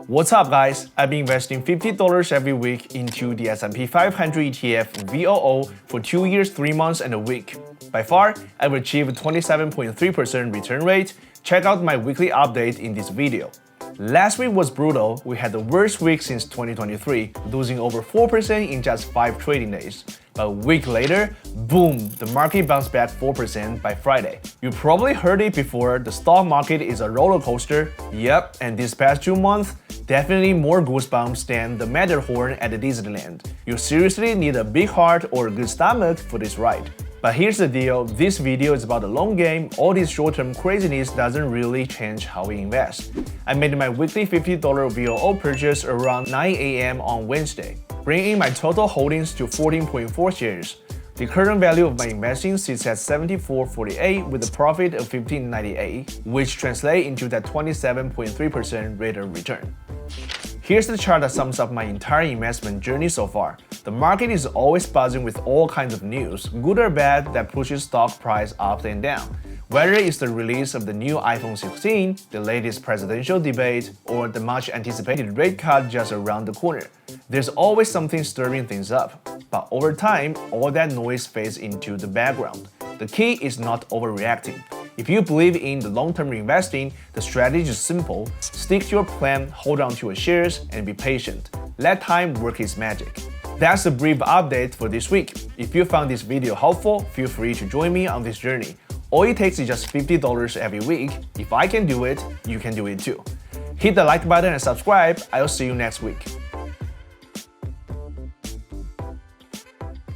What's up guys? I've been investing $50 every week into the S&P 500 ETF VOO for 2 years, 3 months, and a week. By far, I've achieved a 27.3% return rate. Check out my weekly update in this video. Last week was brutal. We had the worst week since 2023, losing over 4% in just 5 trading days. But a week later, boom, the market bounced back 4% by Friday. You probably heard it before, the stock market is a roller coaster. Yep, and this past 2 months, definitely more goosebumps than the Matterhorn at Disneyland. You seriously need a big heart or a good stomach for this ride. But here's the deal, this video is about the long game. All this short-term craziness doesn't really change how we invest. I made my weekly $50 VOO purchase around 9 AM on Wednesday, bringing my total holdings to 14.4 shares. The current value of my investing sits at $74.48 with a profit of $15.98, which translates into that 27.3% rate of return. Here's the chart that sums up my entire investment journey so far. The market is always buzzing with all kinds of news, good or bad, that pushes stock price up and down. Whether it's the release of the new iPhone 16, the latest presidential debate, or the much anticipated rate cut just around the corner, there's always something stirring things up. But over time, all that noise fades into the background. The key is not overreacting. If you believe in the long-term investing, the strategy is simple. Stick to your plan, hold on to your shares, and be patient. Let time work its magic. That's a brief update for this week. If you found this video helpful, feel free to join me on this journey. All it takes is just $50 every week. If I can do it, you can do it too. Hit the like button and subscribe. I'll see you next week.